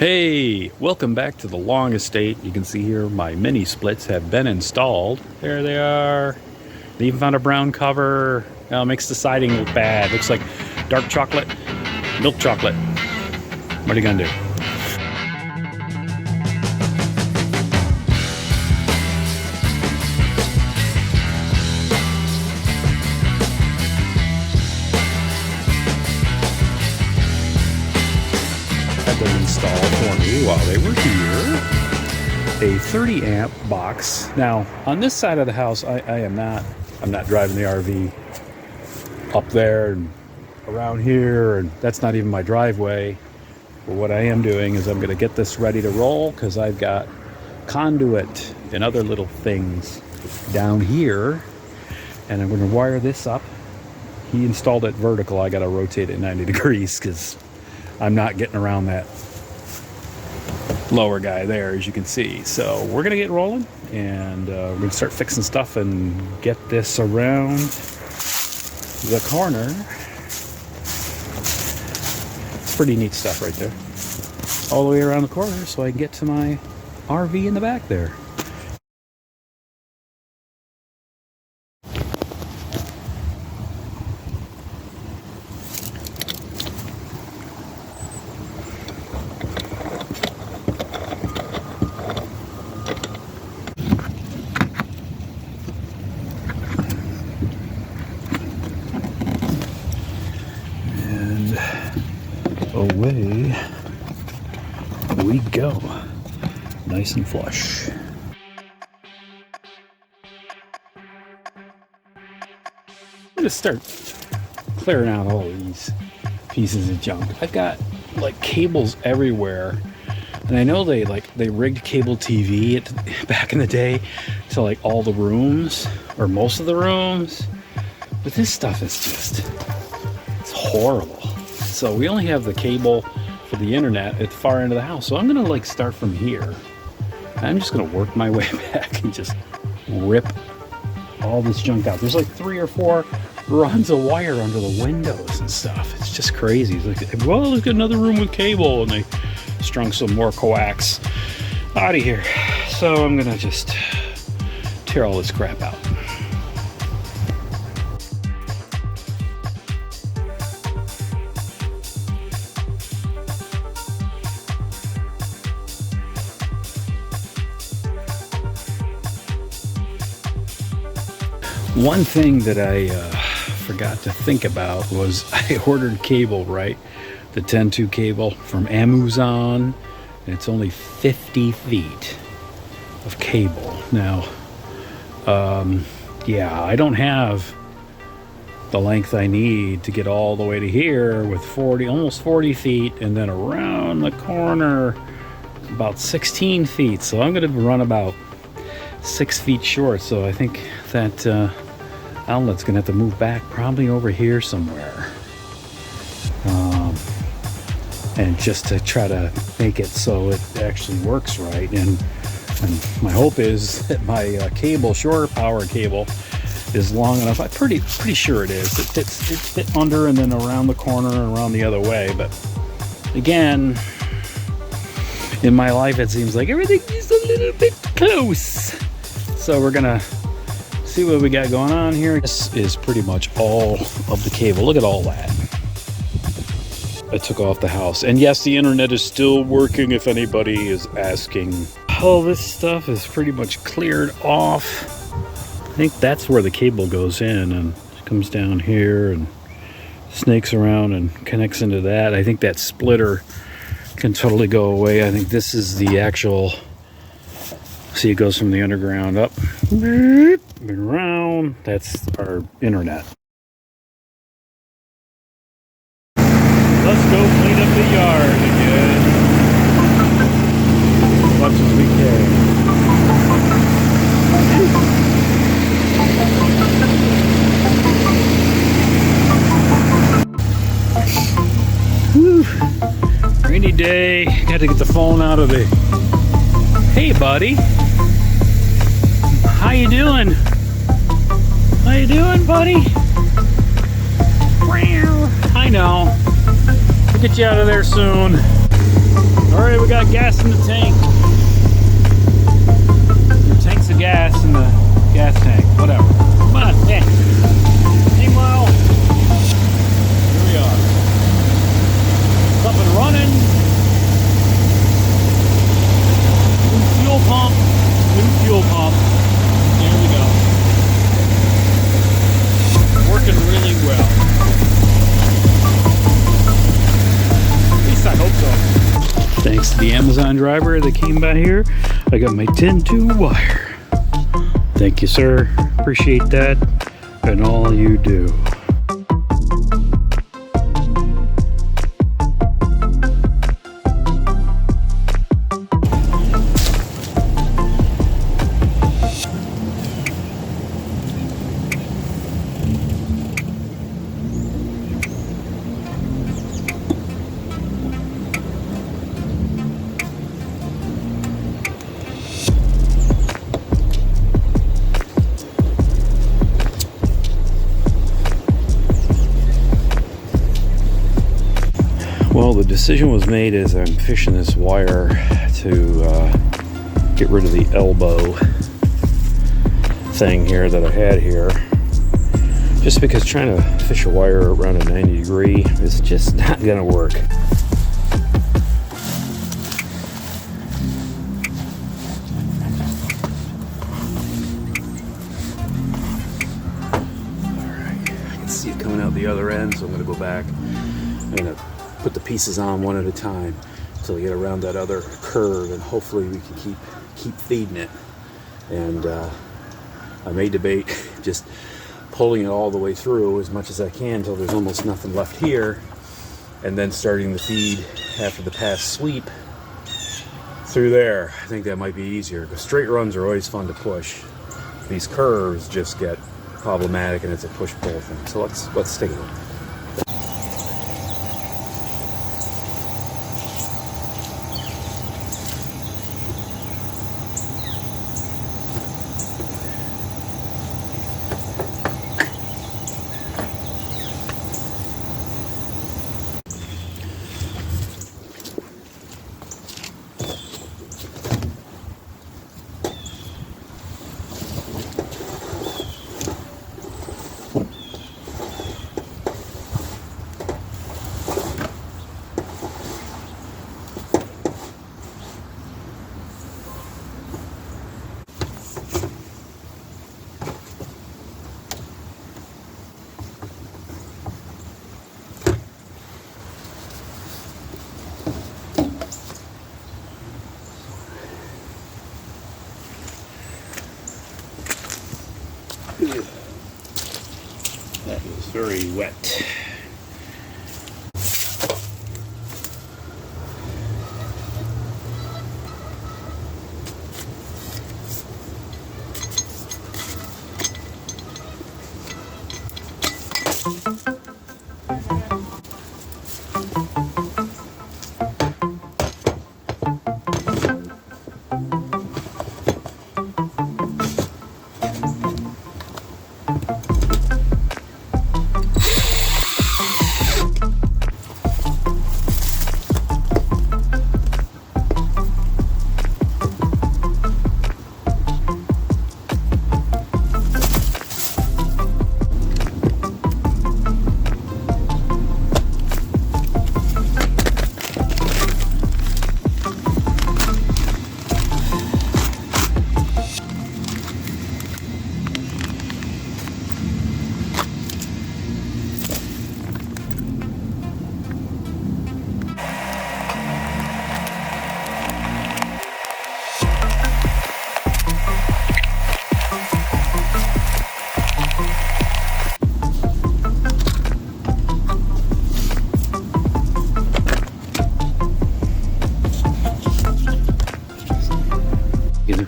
Hey, welcome back to the long estate. You can see here my mini splits have been installed. There they are. They even found a brown cover. Now it makes the siding look bad. Looks like dark chocolate, milk chocolate. What are you gonna do? Installed for me while they were here a 30 amp box. Now on this side of the house I'm not driving the RV up there and around here, and that's not even my driveway. But what I am doing is I'm going to get this ready to roll because I've got conduit and other little things down here, and I'm going to wire this up. He installed it vertical. I got to rotate it 90 degrees because I'm not getting around that lower guy there, as you can see. So we're gonna get rolling, and we're gonna start fixing stuff and get this around the corner. It's pretty neat stuff right there, all the way around the corner, so I can get to my RV in the back there. Away we go, nice and flush. I'm gonna start clearing out all these pieces of junk. I've got like cables everywhere, and I know they rigged cable TV back in the day to like all the rooms or most of the rooms, but this stuff is it's horrible. So we only have the cable for the internet at the far end of the house. So I'm gonna like start from here. I'm just gonna work my way back and just rip all this junk out. There's like 3 or 4 runs of wire under the windows and stuff. It's just crazy. It's like, well, let's get another room with cable, and they strung some more coax out of here. So I'm gonna just tear all this crap out. One thing that I forgot to think about was I ordered cable, right? The 10-2 cable from Amazon, and it's only 50 feet of cable. Now, yeah, I don't have the length I need to get all the way to here with almost 40 feet, and then around the corner about 16 feet. So I'm going to run about 6 feet short. So I think that outlet's gonna have to move back probably over here somewhere, and just to try to make it so it actually works right. And my hope is that my cable, shorter power cable, is long enough. I'm pretty sure it is. It fits under and then around the corner and around the other way. But again, in my life it seems like everything is a little bit close. So we're gonna see what we got going on here. This is pretty much all of the cable. Look at all that I took off the house. And yes, the internet is still working if anybody is asking. All this stuff is pretty much cleared off. I think that's where the cable goes in, and it comes down here and snakes around and connects into that. I think that splitter can totally go away. I think this is the actual, see, it goes from the underground up and around. That's our internet. Let's go clean up the yard again, as much as we can. Whew. Rainy day. Got to get the phone out of the. Hey, buddy. How you doing? How you doing, buddy? I know. We'll get you out of there soon. Alright, we got gas in the tank. Your tank's of gas in the gas tank, whatever. Come on, hey. Meanwhile, here we are. It's up and running. New fuel pump. There we go. Working really well. At least I hope so. Thanks to the Amazon driver that came by here, I got my 10-2 wire. Thank you, sir. Appreciate that and all you do. Well, the decision was made as I'm fishing this wire to get rid of the elbow thing here that I had here. Just because trying to fish a wire around a 90 degree is just not gonna work. Alright, I can see it coming out the other end, so I'm gonna go back. I'm gonna put the pieces on one at a time until we get around that other curve, and hopefully we can keep feeding it. And I may debate just pulling it all the way through as much as I can until there's almost nothing left here, and then starting the feed after the pass sweep through there. I think that might be easier, because straight runs are always fun to push. These curves just get problematic, and it's a push-pull thing. So let's take a look. That was very wet.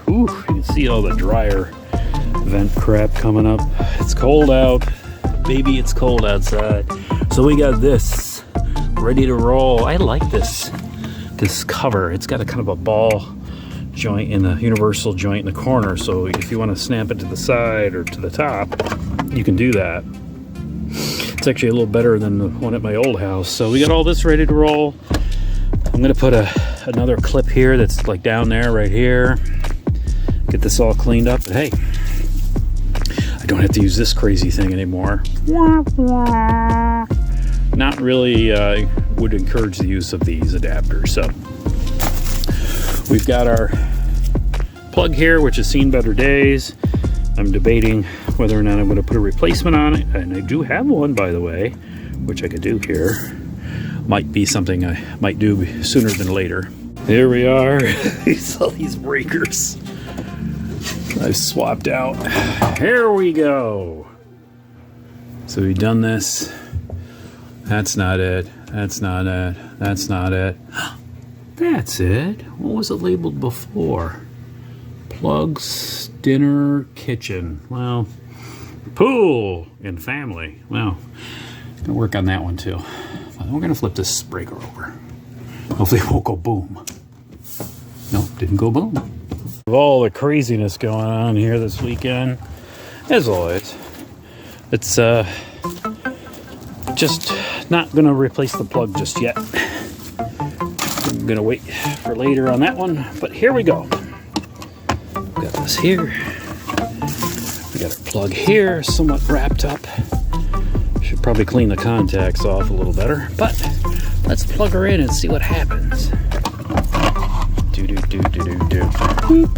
You can see all the dryer vent crap coming up. It's cold out, baby, it's cold outside. So we got this ready to roll. I like this cover. It's got a kind of a ball joint in the universal joint in the corner, so if you want to snap it to the side or to the top, you can do that. It's actually a little better than the one at my old house. So we got all this ready to roll. I'm gonna put another clip here that's like down there, right here. Get this all cleaned up. But hey, I don't have to use this crazy thing anymore. Not really would encourage the use of these adapters. So we've got our plug here, which has seen better days. I'm debating whether or not I'm going to put a replacement on it, and I do have one, by the way, which I could do here. Might be something I might do sooner than later. Here we are. All these breakers I've swapped out. Here we go. So we've done this. That's not it. That's not it. That's not it. That's it. What was it labeled before? Plugs, dinner, kitchen. Well, pool and family. Well, gonna work on that one too. We're gonna flip this breaker over. Hopefully it won't go boom. Nope, didn't go boom. Of all the craziness going on here this weekend, as always, it's just not gonna replace the plug just yet. I'm gonna wait for later on that one, but here we go. Got this here. We got our plug here, somewhat wrapped up. Should probably clean the contacts off a little better, but let's plug her in and see what happens. Do do do do do do. Boop.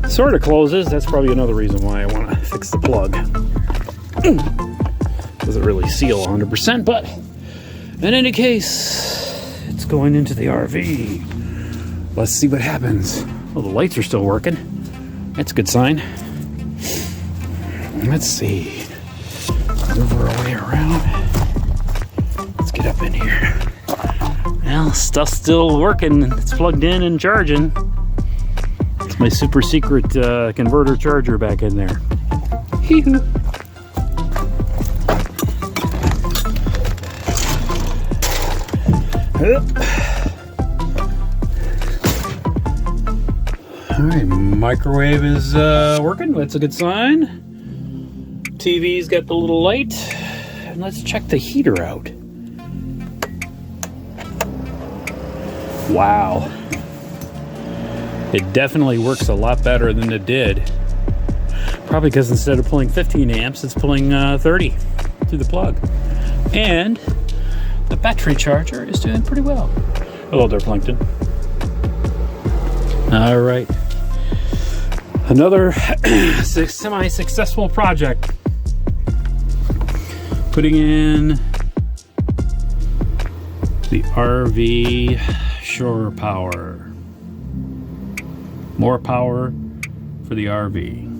Sort of closes. That's probably another reason why I want to fix the plug. Doesn't really seal 100%, but in any case, it's going into the RV. Let's see what happens. Well, the lights are still working. That's a good sign. Let's see. Move our way around. Let's get up in here. Well, stuff's still working. It's plugged in and charging. It's my super secret converter charger back in there. Hee-hoo. All right, microwave is working. That's a good sign. TV's got the little light. And let's check the heater out. Wow. It definitely works a lot better than it did. Probably because instead of pulling 15 amps, it's pulling 30 through the plug. And the battery charger is doing pretty well. Hello there, Plankton. All right. Another semi-successful project. Putting in the RV shore power. More power for the RV.